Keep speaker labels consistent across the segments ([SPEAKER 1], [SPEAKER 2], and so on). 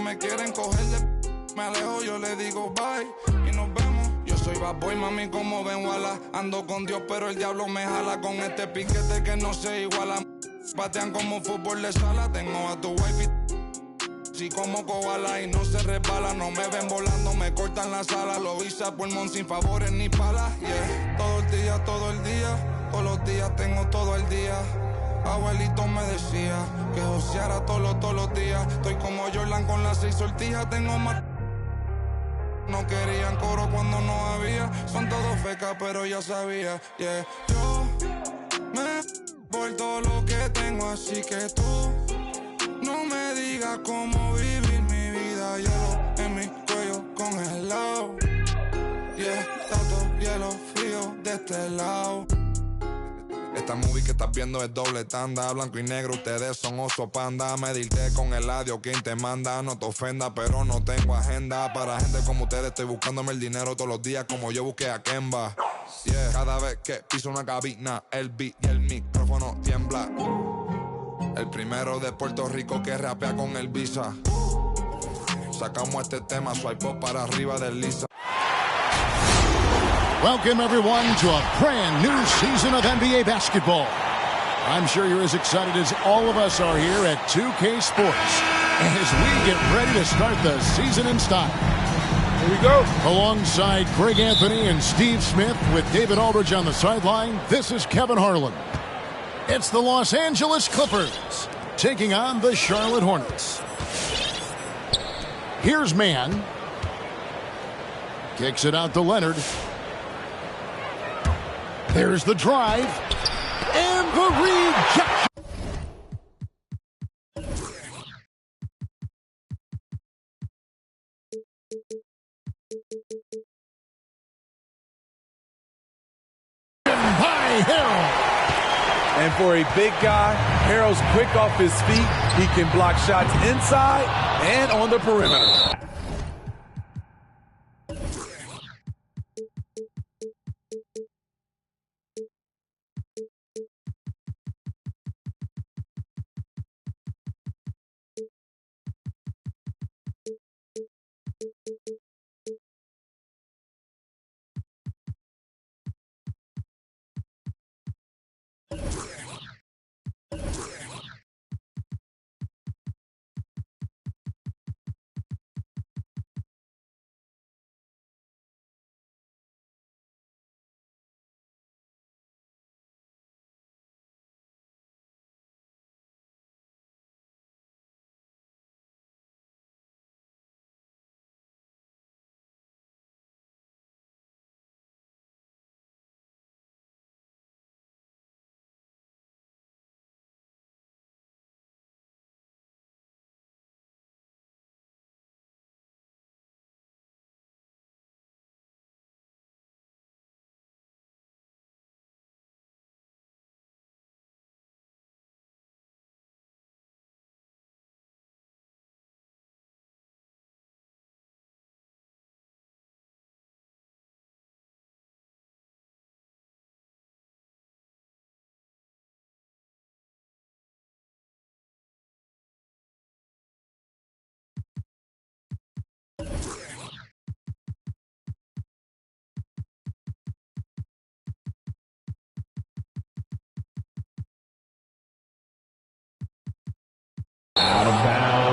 [SPEAKER 1] me quieren coger de me alejo, yo le digo bye y nos vemos. Yo soy bad boy, mami, como ven, wala. Ando con Dios, pero el diablo me jala con este piquete que no se iguala. Patean como fútbol de sala. Tengo a tu wife y como koala y no se resbala. No me ven volando, me cortan la sala. Lo hice a pulmón sin favores ni palas. Yeah, todo el día, todo el día. Todos los días tengo todo el día. Abuelito me decía que joseara todos los días. Estoy como Jordan con las 6 sortijas. Tengo más. No querían coro cuando no había. Son todos fecas, pero ya sabía. Yeah, yo me por todo lo que tengo, así que tú no me digas cómo vivir mi vida. Hielo en mi cuello congelado. Yeah, tanto hielo frío de este lado. Esta movie que estás viendo es doble tanda. Blanco y negro, ustedes son oso panda. Medirte con el adiós, quien te manda. No te ofenda, pero no tengo agenda. Para gente como ustedes estoy buscándome el dinero todos los días, como yo busqué a Kemba. Yeah, cada vez que piso una cabina, el beat y el micrófono tiembla. El primero de Puerto Rico que rapea con el Visa. Sacamos este tema, swipe up para arriba del Lisa.
[SPEAKER 2] Welcome, everyone, to a brand new season of NBA basketball. I'm sure you're as excited as all of us are here at 2K Sports as we get ready to start the season in style.
[SPEAKER 3] Here we go.
[SPEAKER 2] Alongside Greg Anthony and Steve Smith with David Aldridge on the sideline, this is Kevin Harlan. It's the Los Angeles Clippers taking on the Charlotte Hornets. Here's Mann. Kicks it out to Leonard. There's the drive, and the rejection. By Harrell.
[SPEAKER 3] And for a big guy, Harrell's quick off his feet. He can block shots inside and on the perimeter.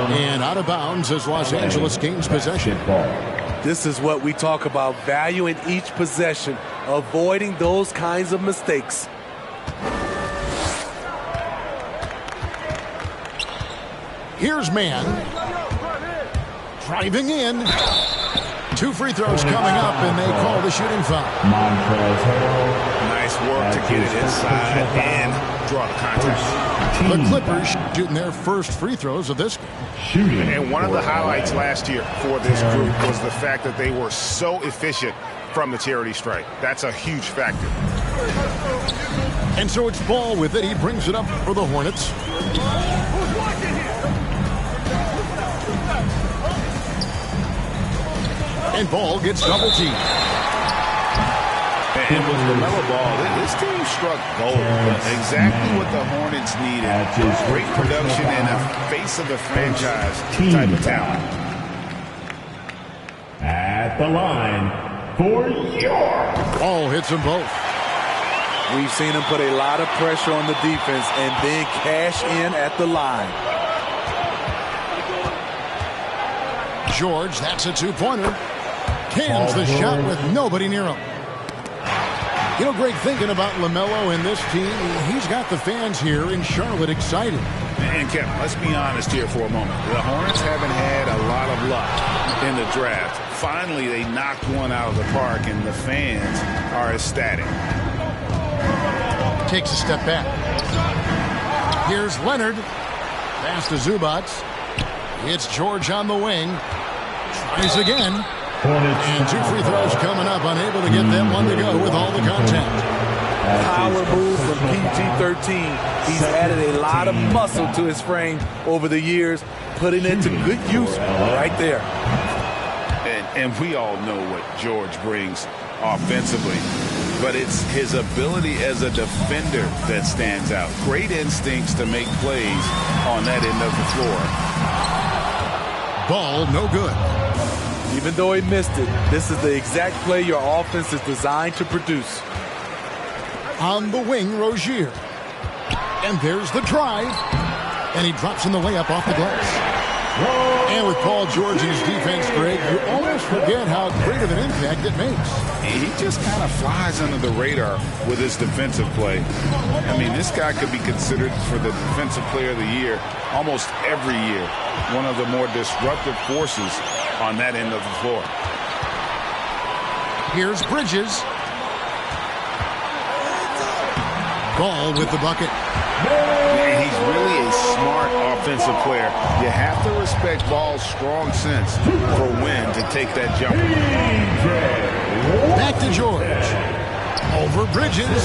[SPEAKER 2] And out of bounds as Los Angeles gains possession.
[SPEAKER 3] This is what we talk about, value in each possession, avoiding those kinds of mistakes.
[SPEAKER 2] Here's Mann. Driving in. 2 free throws coming up, and they call the shooting foul.
[SPEAKER 4] Nice work to get it inside and draw the contact.
[SPEAKER 2] The Clippers shooting their first free throws of this game.
[SPEAKER 4] And one of the highlights last year for this group was the fact that they were so efficient from the charity stripe. That's a huge factor.
[SPEAKER 2] And so it's Ball with it. He brings it up for the Hornets. And Ball gets double teamed.
[SPEAKER 4] And with LaMelo Ball, this team struck gold. Exactly what the Hornets needed. Great production and a face of the franchise type of talent.
[SPEAKER 5] at the line for York.
[SPEAKER 2] Ball hits them both.
[SPEAKER 3] We've seen him put a lot of pressure on the defense and then cash in at the line.
[SPEAKER 2] George, that's a two-pointer. Cans the shot with nobody near him. You know, Greg, thinking about LaMelo and this team, he's got the fans here in Charlotte excited.
[SPEAKER 4] And Kevin, let's be honest here for a moment. The Hornets haven't had a lot of luck in the draft. Finally, they knocked one out of the park, and the fans are ecstatic.
[SPEAKER 2] Takes a step back. Here's Leonard. Pass to Zubac. It's George on the wing. Tries again. And two free throws coming up. Unable to get that one to go with all the contact.
[SPEAKER 3] Power move from PG-13. He's added a lot of muscle to his frame over the years, putting it to good use right there.
[SPEAKER 4] And we all know what George brings offensively, but it's his ability as a defender that stands out. Great instincts to make plays on that end of the floor.
[SPEAKER 2] Ball no good.
[SPEAKER 3] Even though he missed it, this is the exact play your offense is designed to produce.
[SPEAKER 2] On the wing, Rozier. And there's the drive. And he drops in the layup off the glass. And with Paul George and his defense, Greg, you almost forget how great of an impact it makes.
[SPEAKER 4] He just kind of flies under the radar with his defensive play. I mean, this guy could be considered for the Defensive Player of the Year almost every year. One of the more disruptive forces on that end of the floor.
[SPEAKER 2] Here's Bridges. Ball with the bucket.
[SPEAKER 4] Man, he's really a smart offensive player. You have to respect Ball's strong sense for when to take that jump.
[SPEAKER 2] Back to George. Over Bridges.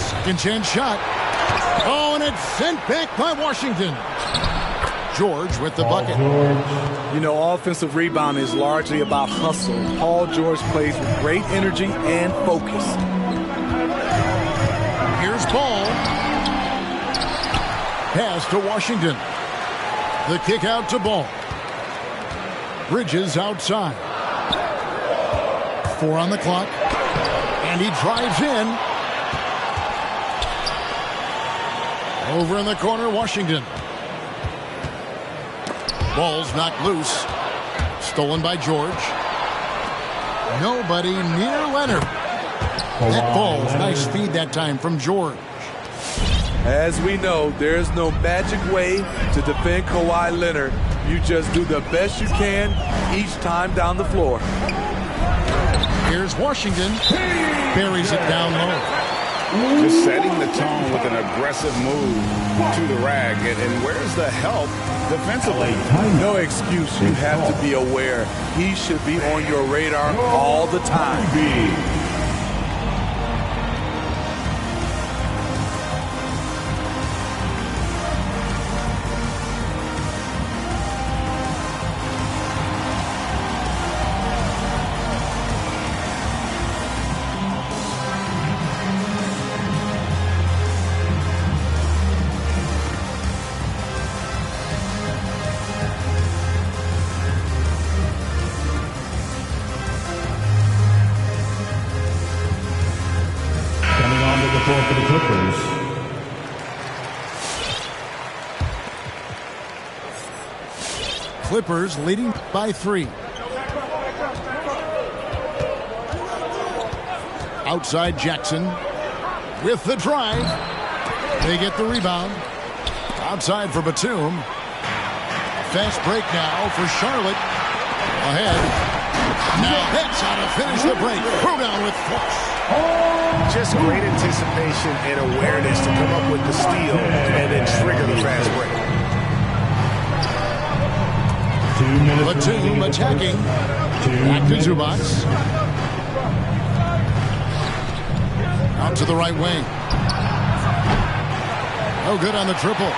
[SPEAKER 2] Second chance shot. Oh, and it's sent back by Washington. George with the bucket.
[SPEAKER 3] You know, offensive rebound is largely about hustle. Paul George plays with great energy and focus.
[SPEAKER 2] Here's Ball. Pass to Washington. The kick out to Ball. Bridges outside. 4 on the clock. And he drives in. Over in the corner, Washington. Ball's knocked loose. Stolen by George. Nobody near Leonard. That ball's nice feed that time from George.
[SPEAKER 3] As we know, there's no magic way to defend Kawhi Leonard. You just do the best you can each time down the floor.
[SPEAKER 2] Here's Washington. Buries it down low.
[SPEAKER 4] Just setting the tone with an aggressive move to the rack. And where's the help defensively?
[SPEAKER 3] No excuse. You have to be aware. He should be on your radar all the time.
[SPEAKER 5] For the Clippers.
[SPEAKER 2] Clippers leading by 3. Outside Jackson with the drive. They get the rebound. Outside for Batum. Fast break now for Charlotte. Ahead. Now that's how to finish the break. Throw down with force.
[SPEAKER 4] Just great anticipation and awareness to come up with the steal and then trigger the fast break.
[SPEAKER 5] 2 minutes.
[SPEAKER 2] Batum attacking. Back to Zubac. Out to the right wing. No good on the triple.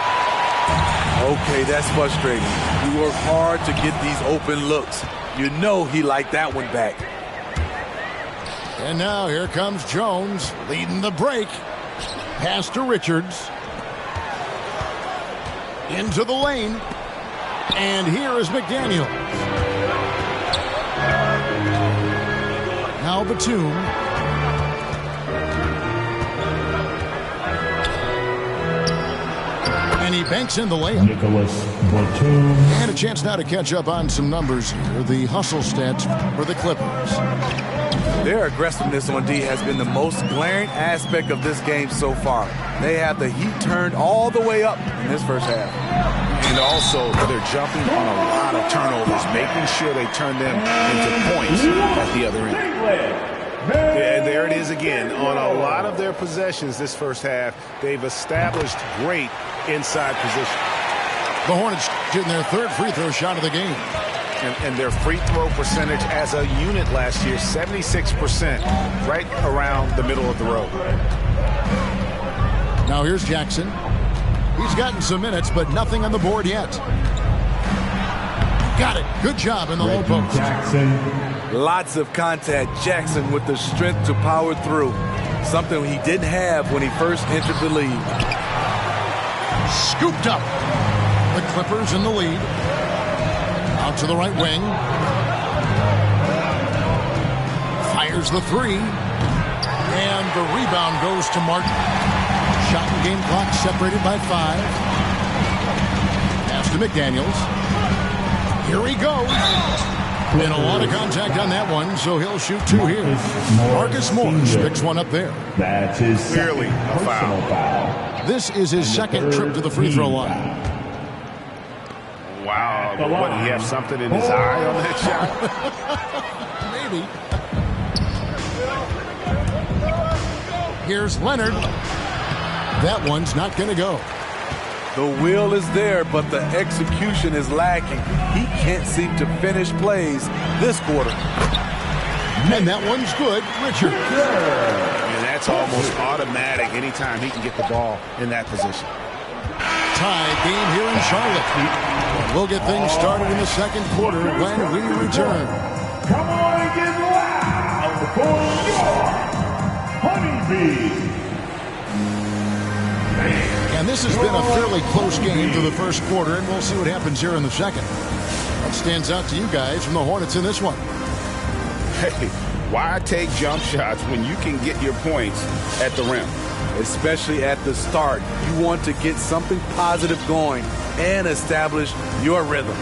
[SPEAKER 3] Okay, that's frustrating. You work hard to get these open looks. You know he liked that one back.
[SPEAKER 2] And now here comes Jones leading the break. Pass to Richards. Into the lane. And here is McDaniel. Now Batum. And he banks in the layup.
[SPEAKER 5] Nicholas Batum.
[SPEAKER 2] And a chance now to catch up on some numbers here. The hustle stats for the Clippers.
[SPEAKER 3] Their aggressiveness on D has been the most glaring aspect of this game so far. They have the heat turned all the way up in this first half.
[SPEAKER 4] And also, they're jumping on a lot of turnovers, making sure they turn them into points at the other end. Yeah, there it is again. On a lot of their possessions this first half, they've established great inside position.
[SPEAKER 2] The Hornets getting their third free throw shot of the game.
[SPEAKER 4] And their free throw percentage as a unit last year, 76%, right around the middle of the road.
[SPEAKER 2] Now here's Jackson. He's gotten some minutes, but nothing on the board yet. Got it. Good job in the low post.
[SPEAKER 5] Jackson.
[SPEAKER 3] Lots of contact. Jackson with the strength to power through. Something he didn't have when he first entered the league.
[SPEAKER 2] Scooped up. The Clippers in the lead. Out to the right wing. Fires the three. And the rebound goes to Martin. Shot and game clock separated by 5. Pass to McDaniels. Here he goes. And a lot of contact on that one, so he'll shoot 2 here. Marcus Morris picks one up there.
[SPEAKER 5] That's his
[SPEAKER 4] Clearly a foul.
[SPEAKER 2] This is his second trip to the free throw line.
[SPEAKER 4] Wow. What, did he have something in his eye on that
[SPEAKER 2] Maybe. Here's Leonard. That one's not going to go.
[SPEAKER 3] The will is there, but the execution is lacking. He can't seem to finish plays this quarter.
[SPEAKER 2] And that one's good. Richard.
[SPEAKER 4] And that's almost automatic anytime he can get the ball in that position.
[SPEAKER 2] Tie game here in Charlotte. We'll get things started in the second quarter when we return.
[SPEAKER 5] Come on and get loud for your Honeybee.
[SPEAKER 2] And this has been a fairly close game through the first quarter, and we'll see what happens here in the second. What stands out to you guys from the Hornets in this one?
[SPEAKER 4] Hey, why take jump shots when you can get your points at the rim?
[SPEAKER 3] Especially at the start. You want to get something positive going and establish your rhythm.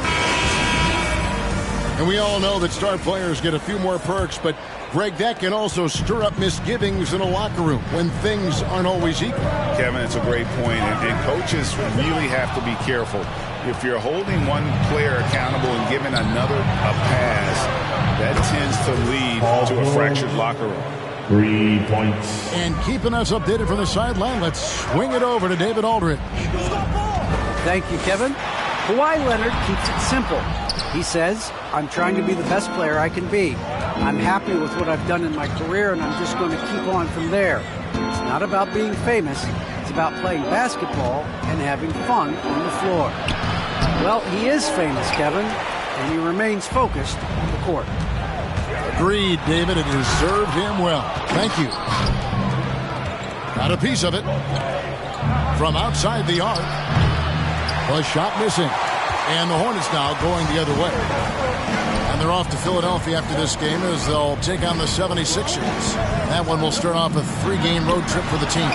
[SPEAKER 2] And we all know that star players get a few more perks, but Greg, that can also stir up misgivings in a locker room when things aren't always equal.
[SPEAKER 4] Kevin, it's a great point, and coaches really have to be careful. If you're holding one player accountable and giving another a pass, that tends to lead to a fractured locker room.
[SPEAKER 5] 3 points.
[SPEAKER 2] And keeping us updated from the sideline, let's swing it over to David Aldridge.
[SPEAKER 6] Thank you, Kevin. Kawhi Leonard keeps it simple. He says, I'm trying to be the best player I can be. I'm happy with what I've done in my career, and I'm just going to keep on from there. It's not about being famous. It's about playing basketball and having fun on the floor. Well, he is famous, Kevin, and he remains focused on the court.
[SPEAKER 2] Agreed, David. It has served him well. Thank you. Got a piece of it. From outside the arc. A shot missing. And the Hornets now going the other way. And they're off to Philadelphia after this game as they'll take on the 76ers. That one will start off a 3-game road trip for the team.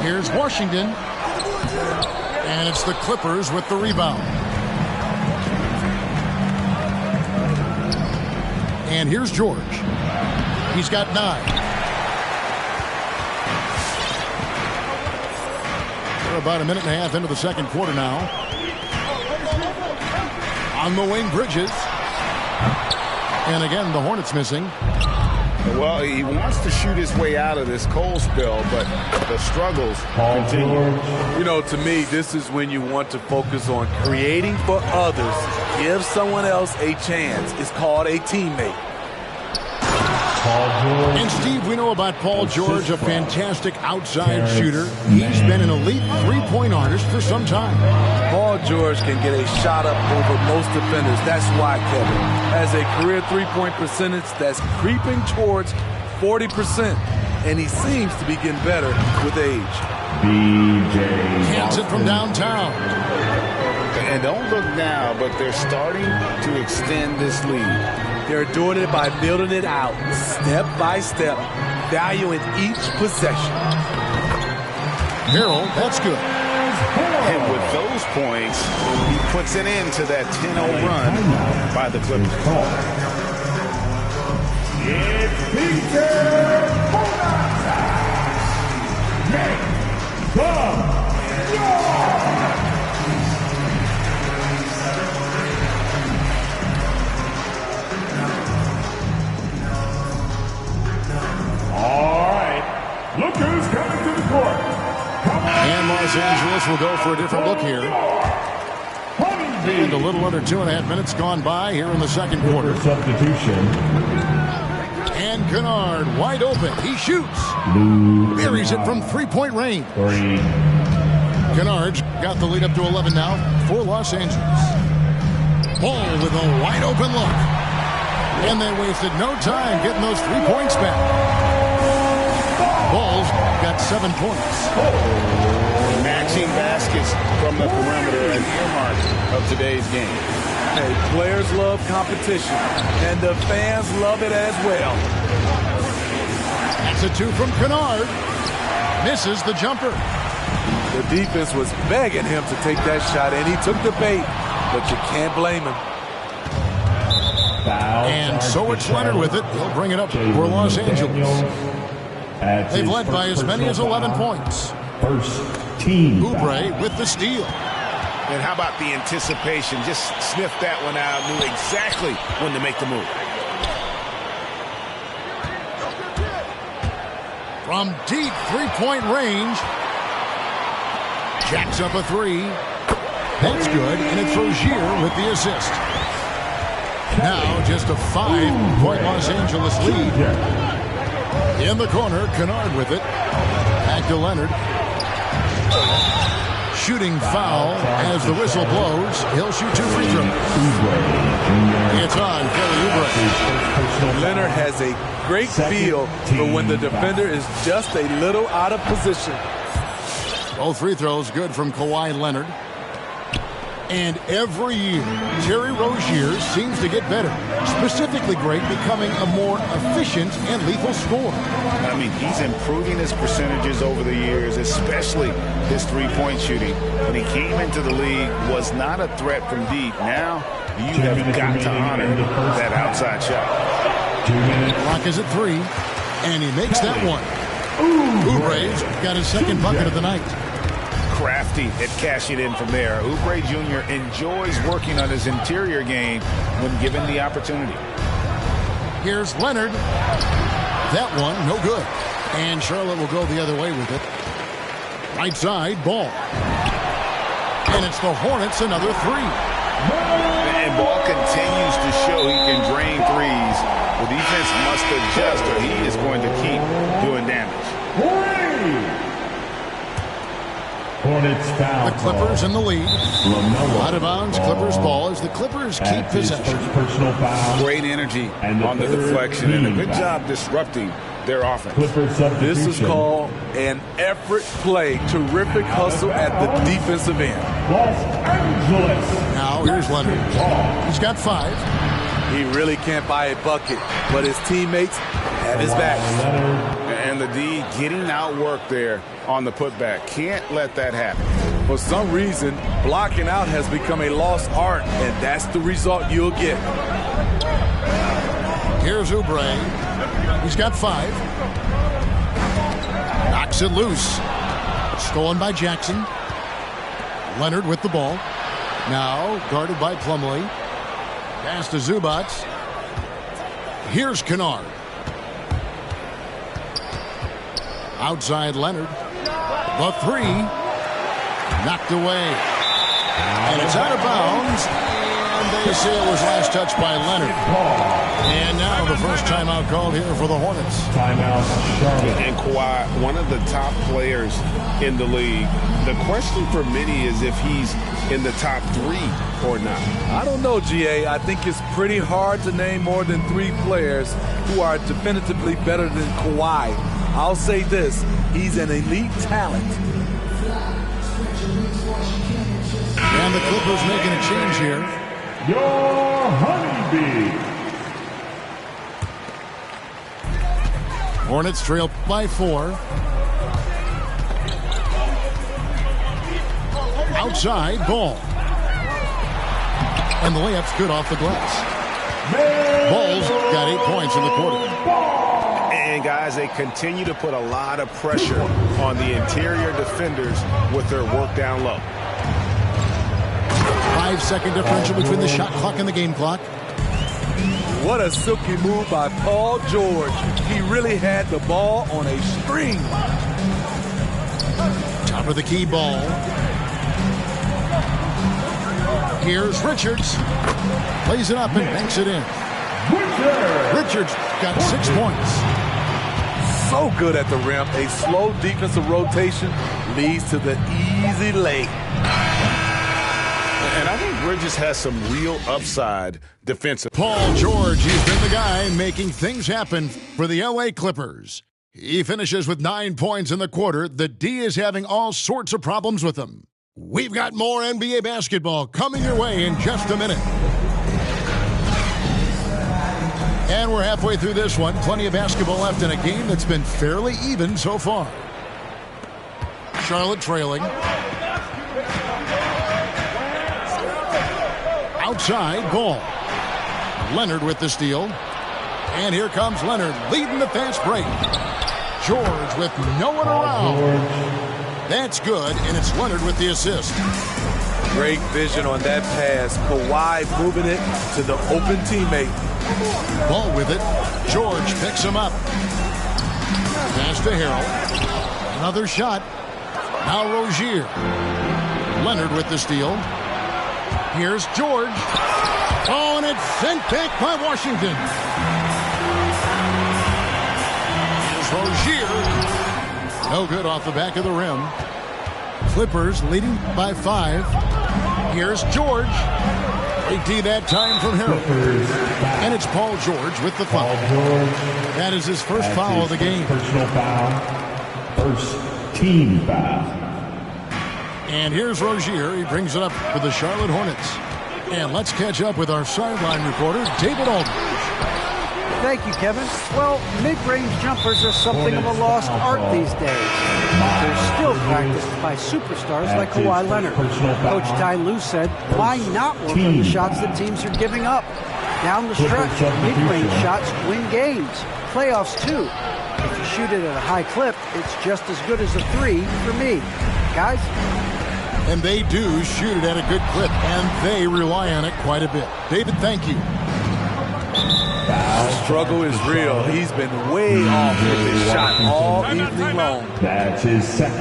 [SPEAKER 2] Here's Washington. And it's the Clippers with the rebound. And here's George. He's got 9. We're about a minute and a half into the second quarter now. On the wing, Bridges. And again, the Hornets missing.
[SPEAKER 4] Well, he wants to shoot his way out of this cold spell, but the struggles continue.
[SPEAKER 3] You know, to me, this is when you want to focus on creating for others. Give someone else a chance. It's called a teammate.
[SPEAKER 2] And Steve, we know about Paul George, a fantastic outside shooter. He's been an elite three-point artist for some time.
[SPEAKER 3] Paul George can get a shot up over most defenders. That's why, Kevin, has a career three-point percentage that's creeping towards 40%, and he seems to be getting better with age.
[SPEAKER 2] Hands it from downtown.
[SPEAKER 4] And don't look now, but they're starting to extend this lead.
[SPEAKER 3] They're doing it by building it out, step by step, valuing each possession.
[SPEAKER 2] Harold, that's good.
[SPEAKER 4] And with those points, he puts an end to that 10-0 run by the Clippers.
[SPEAKER 5] It's Peter Bonanza. Make some noise. All right, look who's coming to the court. Come on.
[SPEAKER 2] And Los Angeles will go for a different look here. And a little under 2.5 minutes gone by here in the second quarter.
[SPEAKER 5] Substitution.
[SPEAKER 2] And Kennard wide open. He shoots. Buries it from three-point range. Kennard's got the lead up to 11 now for Los Angeles. Ball with a wide open look. And they wasted no time getting those 3 points back. Bulls got 7 points.
[SPEAKER 4] Matching baskets from the perimeter and earmark of today's game.
[SPEAKER 3] Hey, players love competition, and the fans love it as well.
[SPEAKER 2] That's a 2 from Kennard. Misses the jumper.
[SPEAKER 3] The defense was begging him to take that shot, and he took the bait, but you can't blame him.
[SPEAKER 2] And so it's Leonard with it. He'll bring it up for Los Angeles. They've led by as many as 11 points.
[SPEAKER 5] First team.
[SPEAKER 2] Oubre with the steal.
[SPEAKER 4] And how about the anticipation? Just sniffed that one out, knew exactly when to make the move.
[SPEAKER 2] From deep three-point range. Jacks up a 3. That's good, and it's Rozier with the assist. Now just a 5-point Los Angeles lead. In the corner, Kennard with it. Back to Leonard. Shooting foul as the whistle blows. He'll shoot 2 free throws. It's on Kelly Oubre.
[SPEAKER 3] Leonard has a great feel for when the defender is just a little out of position.
[SPEAKER 2] Both free throws good from Kawhi Leonard. And every year, Terry Rozier seems to get better. Specifically great, becoming a more efficient and lethal scorer.
[SPEAKER 4] I mean, he's improving his percentages over the years, especially his three-point shooting. When he came into the league, was not a threat from deep. Now, you have got to honor that outside shot.
[SPEAKER 5] 2 minutes.
[SPEAKER 2] Clock is at 3, and he makes that one. Oubre's got his second bucket of the night.
[SPEAKER 4] Crafty at cashing in from there. Oubre Jr. enjoys working on his interior game when given the opportunity.
[SPEAKER 2] Here's Leonard. That one, no good. And Charlotte will go the other way with it. Right side, Ball. And it's the Hornets, another 3.
[SPEAKER 4] And Ball continues to show he can drain threes. The defense must adjust or he is going to keep doing damage.
[SPEAKER 5] Hornets foul.
[SPEAKER 2] The Clippers in the lead.
[SPEAKER 5] LaMelo
[SPEAKER 2] Out of bounds, Clippers ball as the Clippers keep possession.
[SPEAKER 5] Personal foul.
[SPEAKER 4] Great energy
[SPEAKER 5] And
[SPEAKER 4] on the
[SPEAKER 5] third
[SPEAKER 4] deflection and a good
[SPEAKER 5] team
[SPEAKER 4] job disrupting their offense.
[SPEAKER 5] Clippers substitution.
[SPEAKER 3] This is called an effort play. Terrific hustle at the defensive end.
[SPEAKER 5] Los Angeles.
[SPEAKER 2] Now here's Leonard. He's got 5.
[SPEAKER 3] He really can't buy a bucket, but his teammates have his back.
[SPEAKER 4] And the D getting outworked there on the putback. Can't let that happen.
[SPEAKER 3] For some reason, blocking out has become a lost art, and that's the result you'll get.
[SPEAKER 2] Here's Oubre. He's got 5. Knocks it loose. Stolen by Jackson. Leonard with the ball. Now guarded by Plumlee. Pass to Zubac. Here's Kennard. Outside Leonard. The 3. Knocked away. And it's out of bounds. And they say it was last touched by Leonard. And now the first timeout called here for the Hornets.
[SPEAKER 5] Timeout, Charlotte.
[SPEAKER 4] And Kawhi, one of the top players in the league. The question for many is if he's in the top 3 or not.
[SPEAKER 3] I don't know, GA. I think it's pretty hard to name more than 3 players who are definitively better than Kawhi. I'll say this, he's an elite talent.
[SPEAKER 2] And And the Clippers making a change here.
[SPEAKER 5] Your Honeybee.
[SPEAKER 2] Hornets trail by 4. Outside, Ball. And the layup's good off the glass. Ball's got 8 points in the quarter.
[SPEAKER 7] And, guys, they continue to put a lot of pressure on the interior defenders with their work down low.
[SPEAKER 2] 5-second differential between the shot clock and the game clock.
[SPEAKER 3] What a silky move by Paul George. He really had the ball on a string.
[SPEAKER 2] Top of the key, Ball. Here's Richards. Plays it up and banks it in. Richards got 6 points.
[SPEAKER 3] So good at the rim. A slow defensive rotation leads to the easy lay.
[SPEAKER 4] And I think Bridges has some real upside defensive.
[SPEAKER 2] Paul George, he's been the guy making things happen for the LA Clippers. He finishes with 9 points in the quarter. The D is having all sorts of problems with him. We've got more NBA basketball coming your way in just a minute. And we're halfway through this one. Plenty of basketball left in a game that's been fairly even so far. Charlotte trailing. Outside, Ball. Leonard with the steal. And here comes Leonard leading the fast break. George with no one around. That's good, and it's Leonard with the assist.
[SPEAKER 3] Great vision on that pass. Kawhi moving it to the open teammate.
[SPEAKER 2] Ball with it. George picks him up. Pass to Harrell. Another shot. Now Rozier. Leonard with the steal. Here's George. Oh, and it's sent back by Washington. Here's Rozier. No good off the back of the rim. Clippers leading by 5. Here's George. Great D that time from Harrell. And it's Paul George with the foul. That is his first foul of the game.
[SPEAKER 5] Personal foul. First team foul.
[SPEAKER 2] And here's Rozier. He brings it up for the Charlotte Hornets. And let's catch up with our sideline reporter, David Aldridge.
[SPEAKER 6] Thank you, Kevin. Well, mid-range jumpers are something of a lost art these days. They're still practiced by superstars like Kawhi Leonard. Coach Ty Lue said, why not work on the shots that teams are giving up? Down the stretch, mid-range shots win games. Playoffs, too. If you shoot it at a high clip, it's just as good as a 3 for me. Guys?
[SPEAKER 2] And they do shoot it at a good clip, and they rely on it quite a bit. David, thank you.
[SPEAKER 3] The struggle is real. He's been way off with his shot all evening long.
[SPEAKER 5] That's his second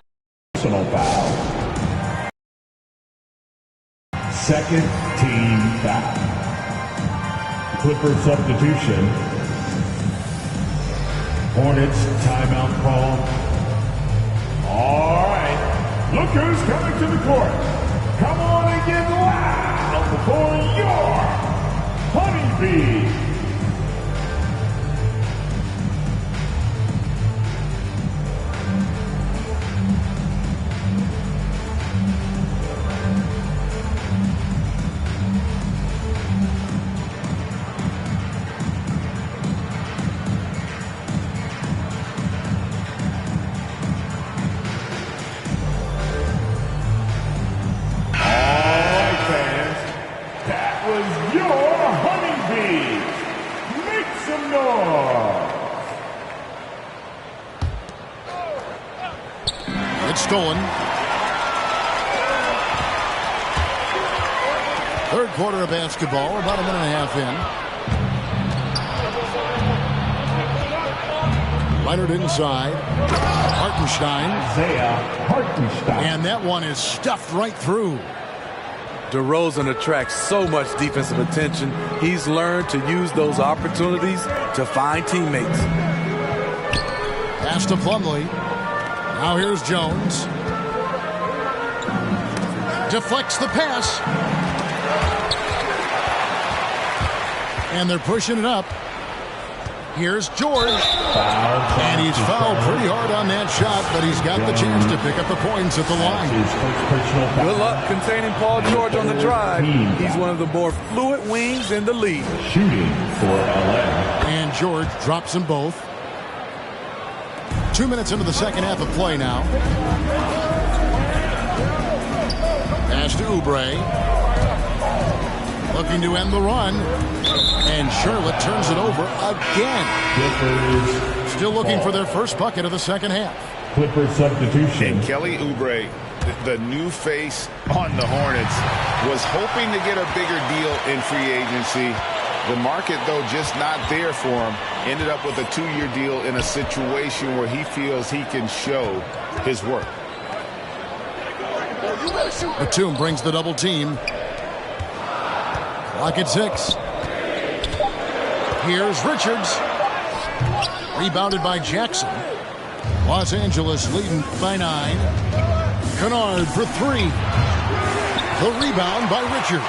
[SPEAKER 5] personal foul. Second team foul. Clipper substitution. Hornets timeout call. All right. Look who's coming to the court. Come on and get loud for your Honeybee.
[SPEAKER 2] Stolen. Third quarter of basketball, about a minute and a half in. Leonard inside. Hartenstein. And that one is stuffed right through.
[SPEAKER 3] DeRozan attracts so much defensive attention. He's learned to use those opportunities to find teammates.
[SPEAKER 2] Pass to Plumlee. Now here's Jones. Deflects the pass. And they're pushing it up. Here's George. And he's fouled pretty hard on that shot, but he's got the chance to pick up the points at the line.
[SPEAKER 3] Good luck containing Paul George on the drive. He's one of the more fluid wings in the league.
[SPEAKER 5] Shooting for LA.
[SPEAKER 2] And George drops them both. 2 minutes into the second half of play now. Pass to Oubre. Looking to end the run. And Charlotte turns it over again. Still looking for their first bucket of the second half.
[SPEAKER 5] Clippers substitution.
[SPEAKER 4] And Kelly Oubre, the new face on the Hornets, was hoping to get a bigger deal in free agency. The market, though, just not there for him. Ended up with a 2-year deal in a situation where he feels he can show his work.
[SPEAKER 2] Batum brings the double team. Clock at 6. Here's Richards. Rebounded by Jackson. Los Angeles leading by 9. Kennard for 3. The rebound by Richards.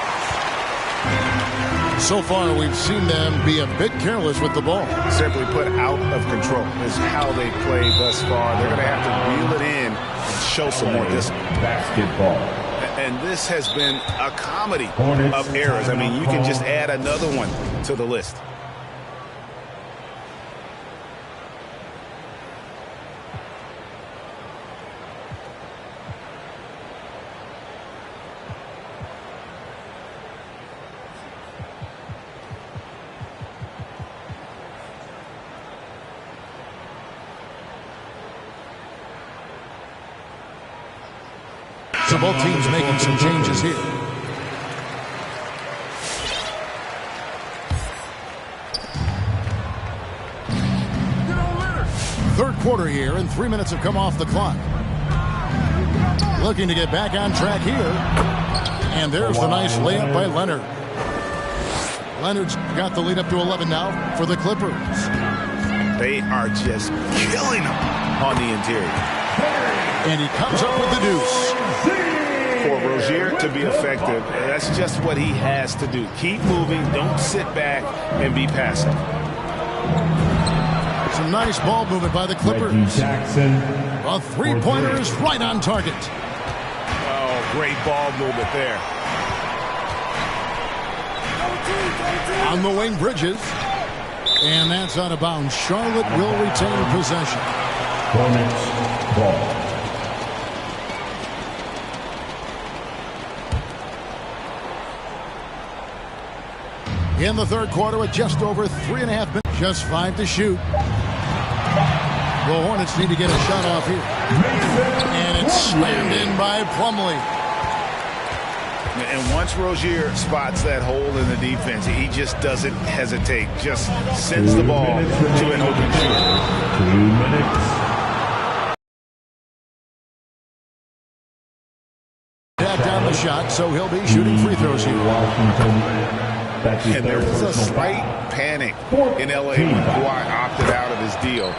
[SPEAKER 2] So far, we've seen them be a bit careless with the ball.
[SPEAKER 7] Simply put, out of control is how they played thus far. They're going to have to reel it in and show some more discipline.
[SPEAKER 5] Basketball.
[SPEAKER 7] And this has been a comedy of errors. I mean, you can just add another one to the list.
[SPEAKER 2] So both teams making some changes here. Third quarter here, and 3 minutes have come off the clock. Looking to get back on track here. And there's the nice layup by Leonard. Leonard's got the lead up to 11 now for the Clippers.
[SPEAKER 7] They are just killing them on the interior.
[SPEAKER 2] And he comes up with the deuce.
[SPEAKER 7] For Rozier to be effective, that's just what he has to do. Keep moving, don't sit back and be passive.
[SPEAKER 2] Some nice ball movement by the Clippers.
[SPEAKER 5] Jackson.
[SPEAKER 2] A three-pointer is right on target.
[SPEAKER 7] Oh, great ball movement there.
[SPEAKER 2] On the wing, Bridges. And that's out of bounds. Charlotte will retain possession.
[SPEAKER 5] Hornets ball.
[SPEAKER 2] In the third quarter with just over 3.5 minutes. Just 5 to shoot. The Hornets need to get a shot off here. And it's slammed in by Plumlee.
[SPEAKER 7] And once Rozier spots that hole in the defense, he just doesn't hesitate. Just sends the ball to an open shooter.
[SPEAKER 5] 2 minutes.
[SPEAKER 2] Back down the shot, so he'll be shooting free throws here.
[SPEAKER 5] Washington.
[SPEAKER 7] And there was a slight panic in L.A. when Kawhi opted out of his deal.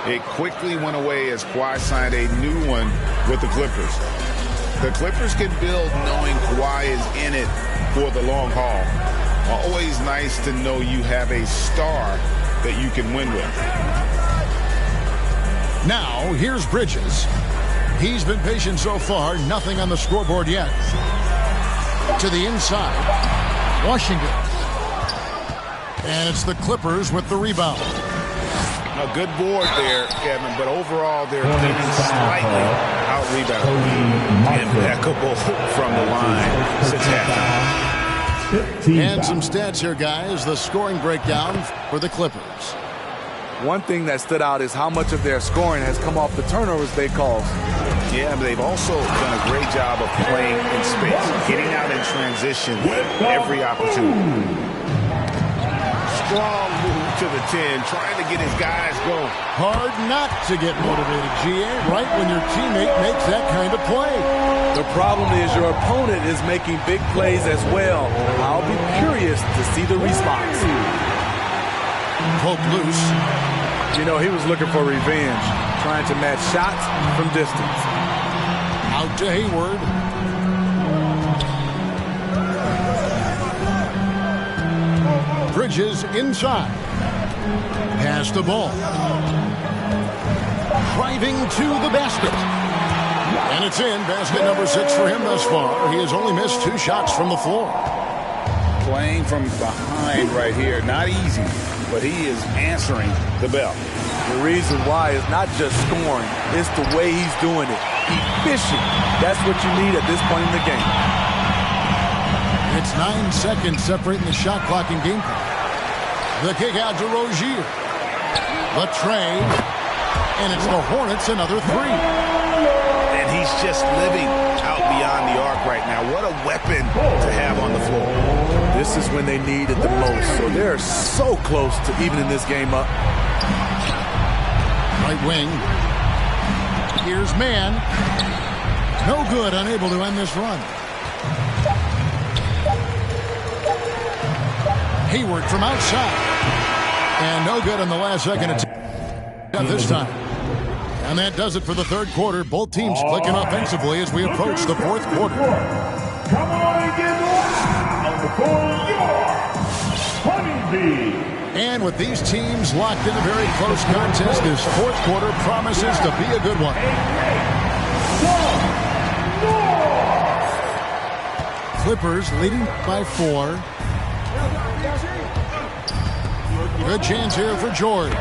[SPEAKER 7] It quickly went away as Kawhi signed a new one with the Clippers. The Clippers can build knowing Kawhi is in it for the long haul. Always nice to know you have a star that you can win with.
[SPEAKER 2] Now, here's Bridges. He's been patient so far. Nothing on the scoreboard yet. To the inside. Washington. And it's the Clippers with the rebound.
[SPEAKER 7] A good board there, Kevin, but overall they're getting slightly out-rebounded. Impeccable from the line since halftime.
[SPEAKER 2] And some stats here, guys. The scoring breakdown for the Clippers.
[SPEAKER 3] One thing that stood out is how much of their scoring has come off the turnovers they caused.
[SPEAKER 7] Yeah, but they've also done a great job of playing in space, getting out in transition every opportunity. Strong move to the 10, trying to get his guys going.
[SPEAKER 2] Hard not to get motivated, GA, right when your teammate makes that kind of play.
[SPEAKER 3] The problem is your opponent is making big plays as well. I'll be curious to see the response.
[SPEAKER 2] Poke loose.
[SPEAKER 3] You know, he was looking for revenge, trying to match shots from distance.
[SPEAKER 2] Out to Hayward. Bridges inside. Pass Pass the ball. Driving to the basket. And it's in. Basket number 6 for him thus far. He has only missed 2 shots from the floor.
[SPEAKER 4] Playing from behind right here. Not easy, but he is answering the bell.
[SPEAKER 3] The reason why is not just scoring. It's the way he's doing it. Efficient. That's what you need at this point in the game.
[SPEAKER 2] It's 9 seconds separating the shot clock and game clock. The kick out to Rozier. The trade. And it's the Hornets another 3.
[SPEAKER 7] And he's just living out beyond the arc right now. What a weapon to have on the floor.
[SPEAKER 3] This is when they need it the most. So they're so close to evening this game up.
[SPEAKER 2] Right wing. Here's Mann. No good, unable to end this run. Hayward from outside. And no good in the last second attempt this time. And that does it for the third quarter. Both teams clicking offensively as we approach the fourth quarter.
[SPEAKER 5] Come on and get loud for your Honeybee.
[SPEAKER 2] And with these teams locked in a very close contest, this fourth quarter promises to be a good one. Clippers leading by 4. Good chance here for George.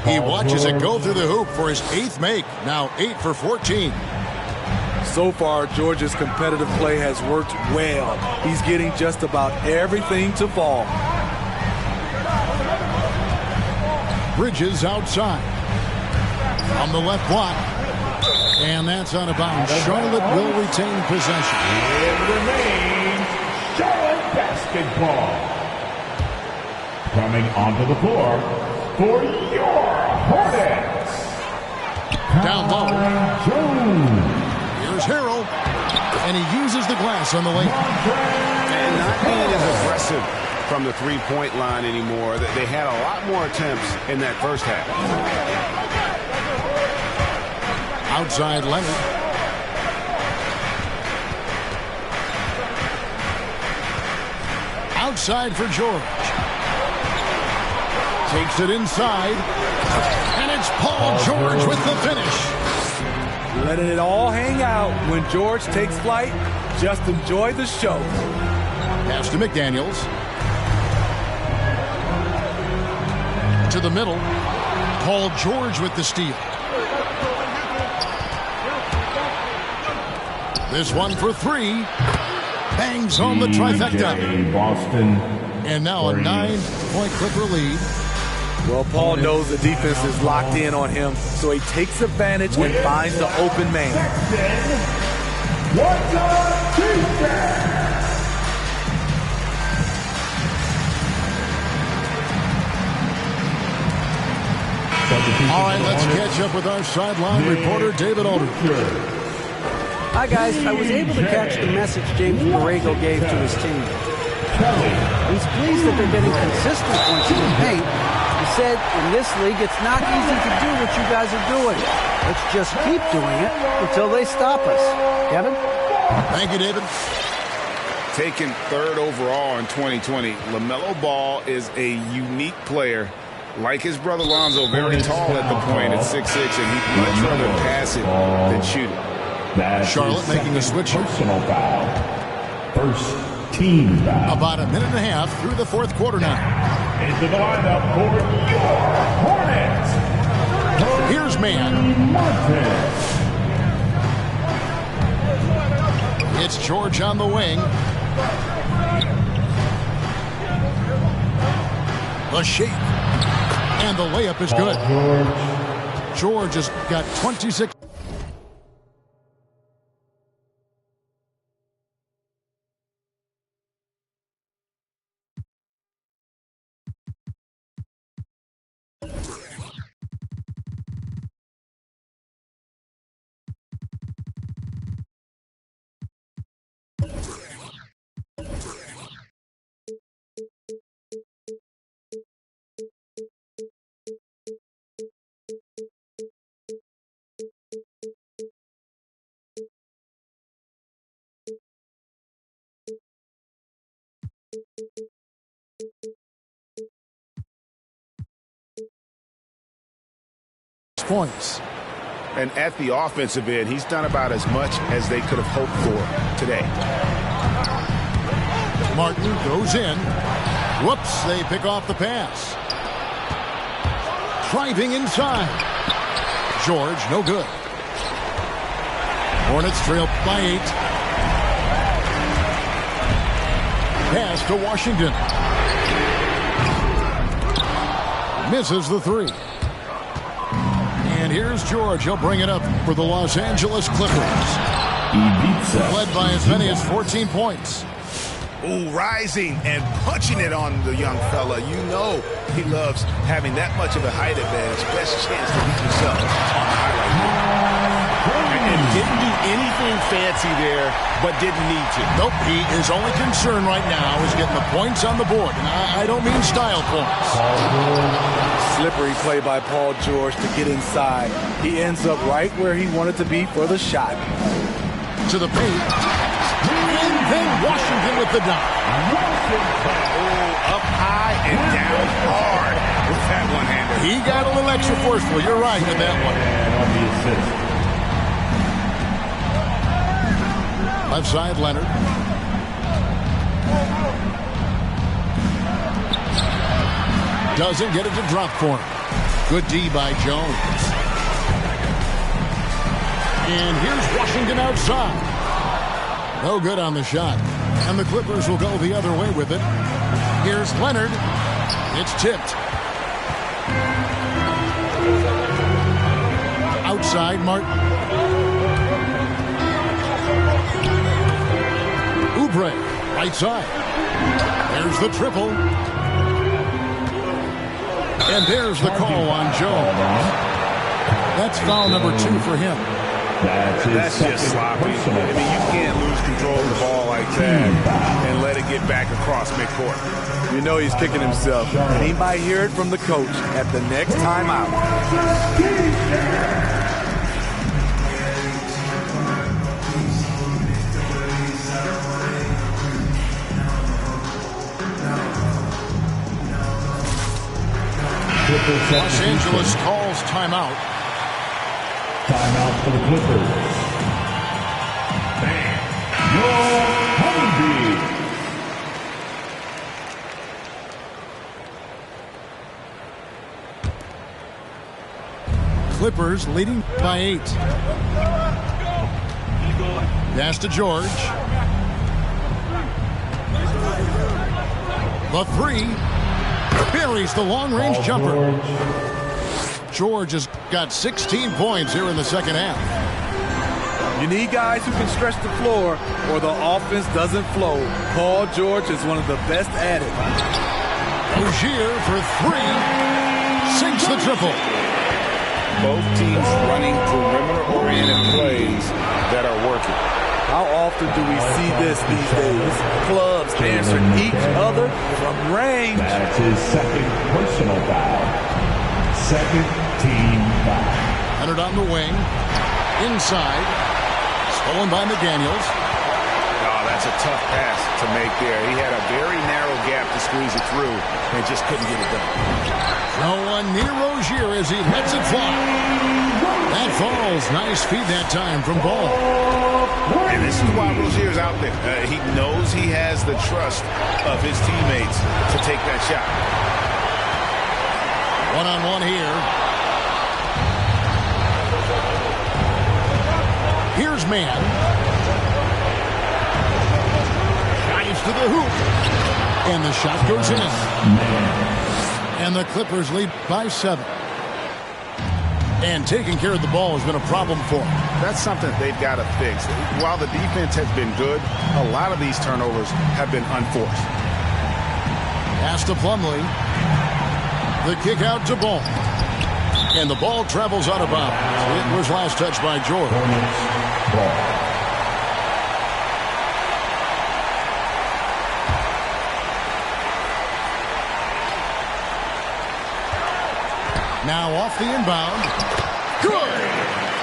[SPEAKER 2] He watches it go through the hoop for his 8th make. Now 8 for 14.
[SPEAKER 3] So far, George's competitive play has worked well. He's getting just about everything to fall.
[SPEAKER 2] Bridges outside. On the left block. And that's out of bounds. Charlotte will retain possession.
[SPEAKER 5] It remains Charlotte basketball. Coming onto the floor for your Hornets.
[SPEAKER 2] Down low. Here's Harrell. And he uses the glass on the lane.
[SPEAKER 8] And not being as aggressive from the three-point line anymore. They had a lot more attempts in that first half.
[SPEAKER 2] Outside Leonard. Outside for George. Takes it inside. And it's Paul George with the finish.
[SPEAKER 3] Letting it all hang out. When George takes flight, just enjoy the show.
[SPEAKER 2] Pass to McDaniels. To the middle. Paul George with the steal. This one for 3. Bangs home the trifecta.
[SPEAKER 5] Boston.
[SPEAKER 2] And now a 9-point Clipper lead.
[SPEAKER 3] Well, Paul knows the defense is locked in on him, so he takes advantage and finds the open man.
[SPEAKER 5] What's up, defense?
[SPEAKER 2] All right, let's catch up with our sideline reporter, David Aldridge.
[SPEAKER 6] Hi, guys. I was able to catch the message James Borrego gave to his team. He's pleased that they're getting consistent points in the paint. He said, in this league, it's not easy to do what you guys are doing. Let's just keep doing it until they stop us. Kevin?
[SPEAKER 2] Thank you, David.
[SPEAKER 4] Taken 3rd overall in 2020, LaMelo Ball is a unique player. Like his brother Lonzo, very tall at the point at 6'6", and he'd much rather pass it than shoot it.
[SPEAKER 2] Charlotte making a switch.
[SPEAKER 5] Personal foul. First team foul.
[SPEAKER 2] About a minute and a half through the fourth quarter now.
[SPEAKER 5] Into the lineup for your Hornets.
[SPEAKER 2] Here's Mann. It's George on the wing. The shake. And the layup is good. George has got 26. points.
[SPEAKER 7] And at the offensive end, he's done about as much as they could have hoped for today.
[SPEAKER 2] Martin goes in. Whoops, they pick off the pass. Driving inside. George, no good. Hornets trail by 8. Pass to Washington. Misses the 3. And here's George. He'll bring it up for the Los Angeles Clippers. Led by as many as 14 points.
[SPEAKER 7] Ooh, rising and punching it on the young fella. You know he loves having that much of a height advantage. Best chance to beat himself on the highlight reel.
[SPEAKER 8] And didn't do anything fancy there, but didn't need to.
[SPEAKER 2] Nope, his only concern right now is getting the points on the board. And I don't mean style points.
[SPEAKER 3] Slippery play by Paul George to get inside. He ends up right where he wanted to be for the shot.
[SPEAKER 2] To the paint. And then Washington with the dunk.
[SPEAKER 7] Oh, up high and down hard with that one-hander.
[SPEAKER 2] He got a little extra forceful. You're right with that one.
[SPEAKER 5] On the assist.
[SPEAKER 2] Left side, Leonard. Doesn't get it to drop for him. Good D by Jones. And here's Washington outside. No good on the shot. And the Clippers will go the other way with it. Here's Leonard. It's tipped. Outside, Martin. Oubre, right side. There's the triple. And there's the call on Jones. That's foul number 2 for him.
[SPEAKER 7] That's just sloppy. I mean, you can't lose control of the ball like that and let it get back across midcourt.
[SPEAKER 3] You know he's kicking himself. And he might hear it from the coach at the next timeout.
[SPEAKER 2] Los Angeles calls timeout.
[SPEAKER 5] Timeout for the Clippers.
[SPEAKER 2] Clippers leading by 8. Pass to George. The 3. Buries the long-range jumper. George has got 16 points here in the second half.
[SPEAKER 3] You need guys who can stretch the floor or the offense doesn't flow. Paul George is one of the best at it.
[SPEAKER 2] Rozier for 3. Sinks the triple.
[SPEAKER 7] Both teams running perimeter-oriented plays that are working.
[SPEAKER 3] How often do we see this these days? Clubs answer each other from range.
[SPEAKER 5] That's his second personal foul. Second team foul.
[SPEAKER 2] Leonard on the wing. Inside. Stolen by McDaniels.
[SPEAKER 7] Oh, that's a tough pass to make there. He had a very narrow gap to squeeze it through and just couldn't get it done.
[SPEAKER 2] No one near Rozier as he lets it fly. That falls. Nice feed that time from Ball.
[SPEAKER 7] And this is why Rozier's out there. He knows he has the trust of his teammates to take that shot.
[SPEAKER 2] One-on-one here. Here's Mann. Dives to the hoop. And the shot goes in. And the Clippers lead by 7. And taking care of the ball has been a problem for them.
[SPEAKER 7] That's something they've got to fix. While the defense has been good, a lot of these turnovers have been unforced.
[SPEAKER 2] Pass to Plumlee. The kick out to Ball. And the ball travels out of bounds. It was last touched by George. Now off the inbound. Good!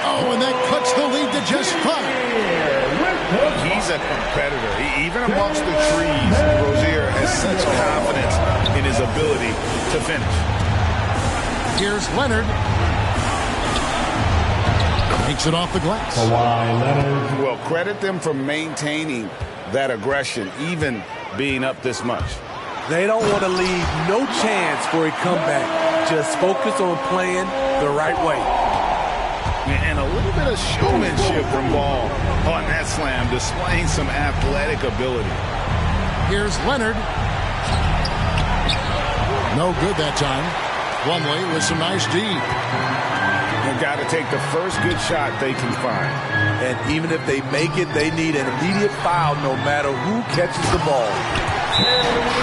[SPEAKER 2] Oh, and that cuts the lead to just 5.
[SPEAKER 7] He's a competitor. Even amongst the trees, Rozier has such confidence in his ability to finish.
[SPEAKER 2] Here's Leonard. Takes it off the glass.
[SPEAKER 5] Kawhi Leonard.
[SPEAKER 7] Well, credit them for maintaining that aggression, even being up this much.
[SPEAKER 3] They don't want to leave no chance for a comeback. Just focus on playing the right way.
[SPEAKER 7] And a little bit of showmanship from Ball on that slam, displaying some athletic ability.
[SPEAKER 2] Here's Leonard. No good that time. Plumlee with some nice D.
[SPEAKER 7] They've got to take the first good shot they can find.
[SPEAKER 3] And even if they make it, they need an immediate foul no matter who catches the ball.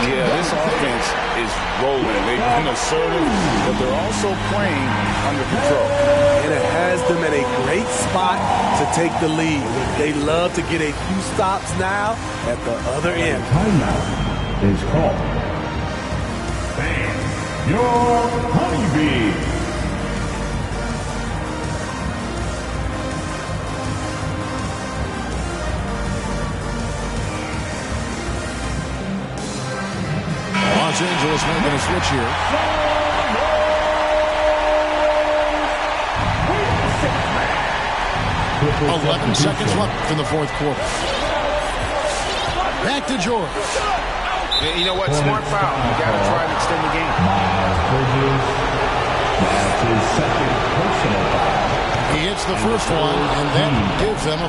[SPEAKER 7] Yeah, this offense is rolling. They've been assertive, but they're also playing under control.
[SPEAKER 3] And it has them at a great spot to take the lead. They love to get a few stops now at the other end.
[SPEAKER 5] Timeout is called. Fan your honeybee.
[SPEAKER 2] Los Angeles making a switch here. 11 seconds left in the fourth quarter. Back to George.
[SPEAKER 7] You know what? Smart foul. You got to try and extend the game.
[SPEAKER 5] That's his second personal foul.
[SPEAKER 2] He hits the first one, and that gives them a